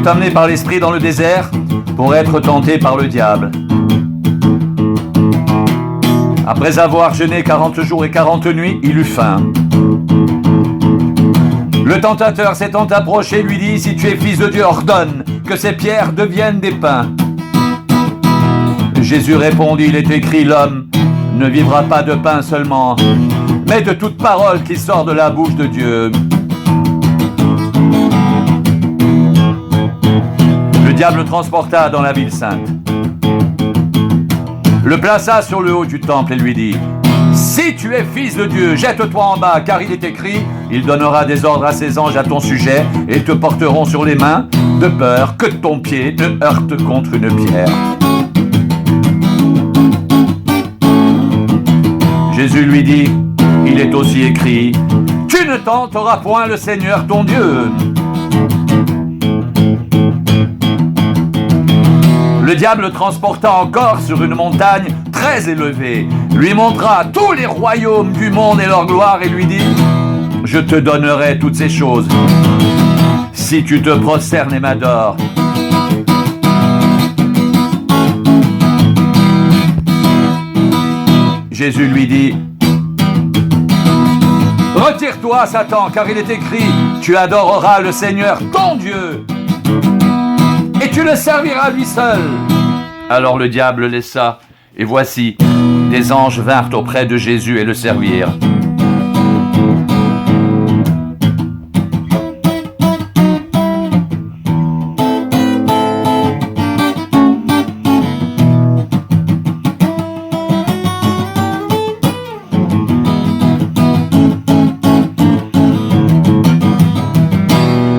fut amené par l'Esprit dans le désert pour être tenté par le diable. Après avoir jeûné 40 jours et 40 nuits, il eut faim. Le tentateur s'étant approché lui dit « Si tu es fils de Dieu, ordonne que ces pierres deviennent des pains. » Jésus répondit « Il est écrit, l'homme ne vivra pas de pain seulement, mais de toute parole qui sort de la bouche de Dieu. » Le diable le transporta dans la ville sainte, le plaça sur le haut du temple et lui dit « Si tu es fils de Dieu, jette-toi en bas, car il est écrit, il donnera des ordres à ses anges à ton sujet, et te porteront sur les mains, de peur que ton pied ne heurte contre une pierre. » Jésus lui dit « Il est aussi écrit, tu ne tenteras point le Seigneur ton Dieu. » Le diable le transporta encore sur une montagne très élevée, lui montra tous les royaumes du monde et leur gloire et lui dit « Je te donnerai toutes ces choses si tu te prosternes et m'adores. » Jésus lui dit « Retire-toi, Satan, car il est écrit « Tu adoreras le Seigneur ton Dieu et tu le serviras lui seul. » Alors le diable le laissa, et voici, des anges vinrent auprès de Jésus et le servirent.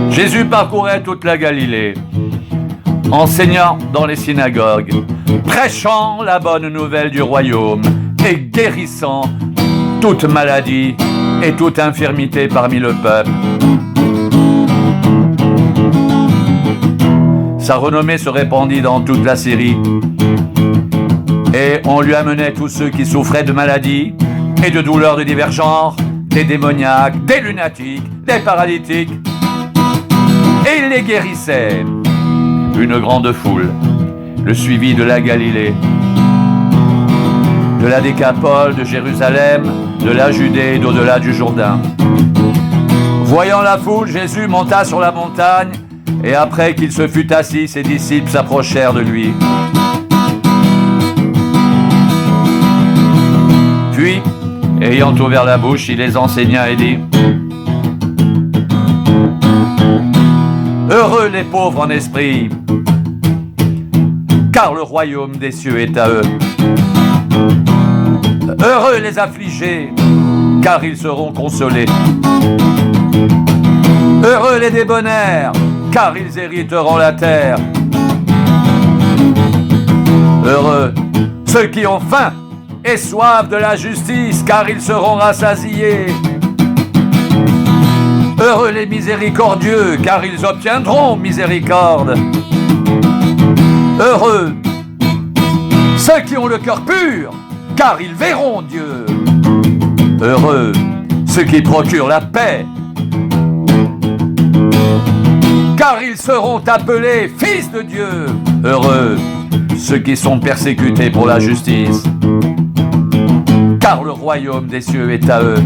Jésus parcourait toute la Galilée, enseignant dans les synagogues, prêchant la bonne nouvelle du royaume et guérissant toute maladie et toute infirmité parmi le peuple. Sa renommée se répandit dans toute la Syrie et on lui amenait tous ceux qui souffraient de maladies et de douleurs de divers genres, des démoniaques, des lunatiques, des paralytiques, et il les guérissait. Une grande foule le suivit de la Galilée, de la Décapole, de Jérusalem, de la Judée et d'au-delà du Jourdain. Voyant la foule, Jésus monta sur la montagne, et après qu'il se fut assis, ses disciples s'approchèrent de lui. Puis, ayant ouvert la bouche, il les enseigna et dit: Heureux les pauvres en esprit, car le royaume des cieux est à eux. Heureux les affligés, car ils seront consolés. Heureux les débonnaires, car ils hériteront la terre. Heureux ceux qui ont faim et soif de la justice, car ils seront rassasiés. Heureux les miséricordieux, car ils obtiendront miséricorde. Heureux ceux qui ont le cœur pur, car ils verront Dieu. Heureux ceux qui procurent la paix, car ils seront appelés fils de Dieu. Heureux ceux qui sont persécutés pour la justice, car le royaume des cieux est à eux.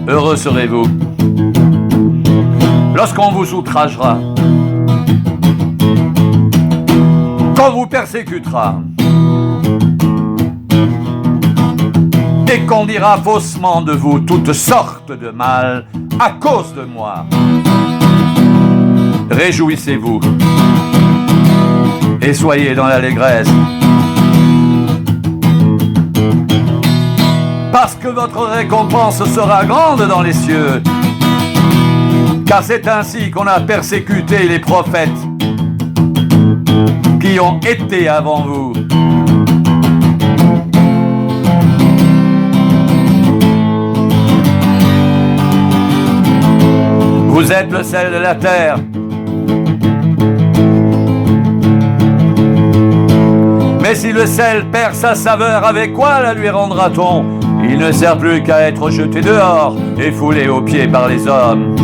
Heureux serez-vous lorsqu'on vous outragera, qu'on vous persécutera, et qu'on dira faussement de vous toutes sortes de mal à cause de moi. Réjouissez-vous et soyez dans l'allégresse, parce que votre récompense sera grande dans les cieux, car c'est ainsi qu'on a persécuté les prophètes qui ont été avant vous. Vous êtes le sel de la terre. Mais Et si le sel perd sa saveur, avec quoi la lui rendra-t-on? Il ne sert plus qu'à être jeté dehors et foulé aux pieds par les hommes.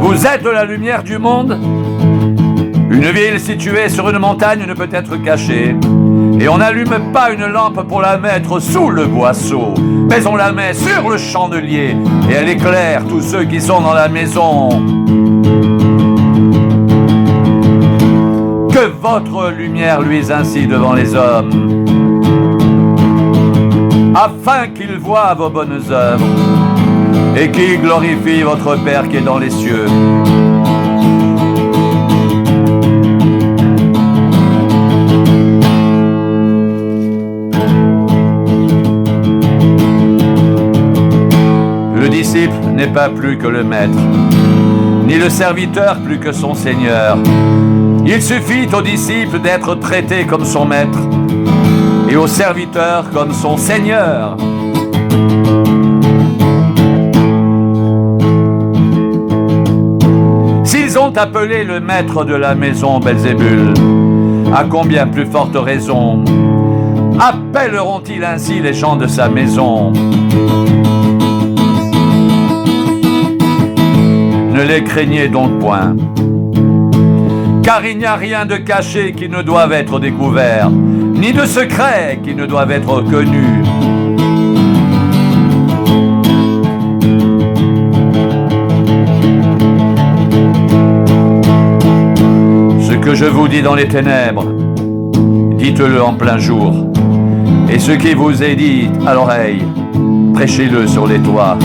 Vous êtes la lumière du monde. Une ville située sur une montagne ne peut être cachée. Et on n'allume pas une lampe pour la mettre sous le boisseau, mais on la met sur le chandelier et elle éclaire tous ceux qui sont dans la maison. Que votre lumière luise ainsi devant les hommes, afin qu'ils voient vos bonnes œuvres et qu'ils glorifient votre Père qui est dans les cieux. Le disciple n'est pas plus que le maître, ni le serviteur plus que son Seigneur. Il suffit au disciple d'être traité comme son maître et au serviteur comme son Seigneur. S'ils ont appelé le maître de la maison Belzébul, à combien plus forte raison appelleront-ils ainsi les gens de sa maison? Ne les craignez donc point, car il n'y a rien de caché qui ne doive être découvert, ni de secret qui ne doive être connu. Ce que je vous dis dans les ténèbres, dites-le en plein jour, et ce qui vous est dit à l'oreille, prêchez-le sur les toits.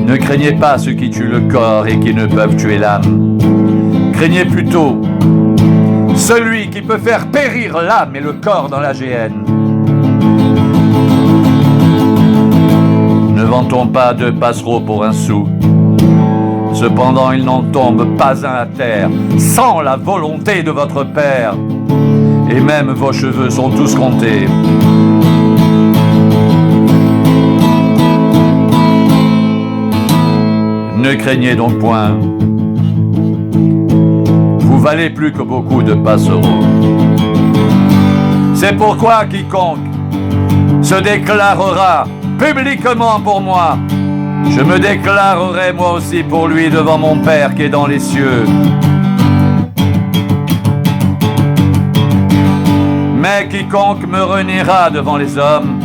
Ne craignez pas ceux qui tuent le corps et qui ne peuvent tuer l'âme. Craignez plutôt celui qui peut faire périr l'âme et le corps dans la géhenne. Ne vend-on pas deux passereaux pour un sou? Cependant, il n'en tombe pas un à terre, sans la volonté de votre Père. Et même vos cheveux sont tous comptés. Ne craignez donc point. Vous valez plus que beaucoup de passereaux. C'est pourquoi quiconque se déclarera publiquement pour moi, je me déclarerai moi aussi pour lui devant mon Père qui est dans les cieux. Mais quiconque me reniera devant les hommes,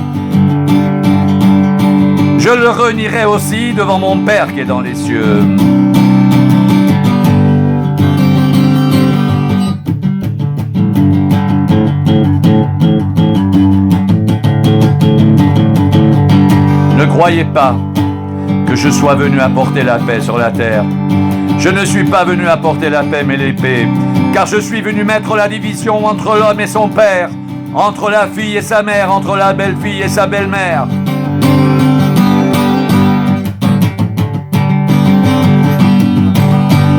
je le renierai aussi devant mon Père qui est dans les cieux. Ne croyez pas que je sois venu apporter la paix sur la terre. Je ne suis pas venu apporter la paix mais l'épée, car je suis venu mettre la division entre l'homme et son père, entre la fille et sa mère, entre la belle-fille et sa belle-mère.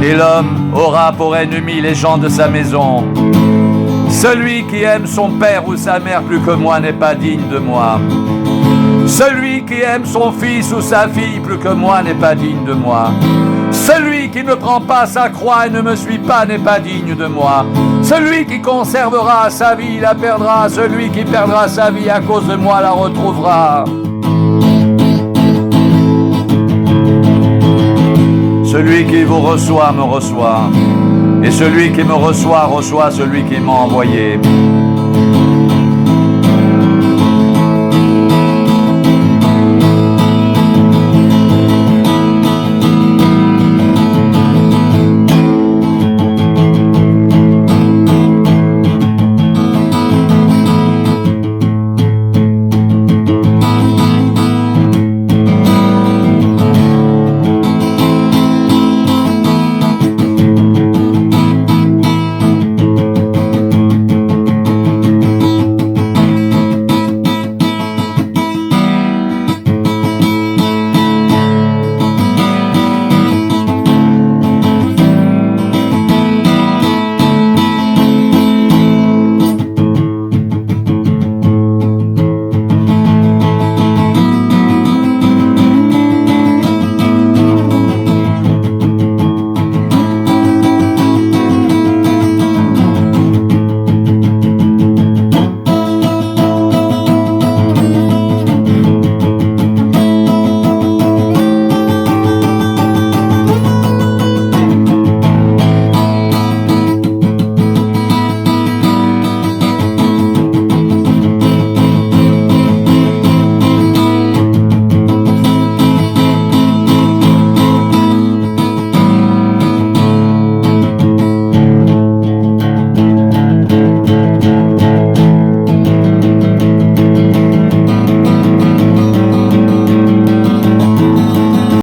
Et l'homme aura pour ennemi les gens de sa maison. Celui qui aime son père ou sa mère plus que moi n'est pas digne de moi. Celui qui aime son fils ou sa fille plus que moi n'est pas digne de moi. Celui qui ne prend pas sa croix et ne me suit pas n'est pas digne de moi. Celui qui conservera sa vie la perdra. Celui qui perdra sa vie à cause de moi la retrouvera. Celui qui vous reçoit me reçoit, et celui qui me reçoit reçoit celui qui m'a envoyé.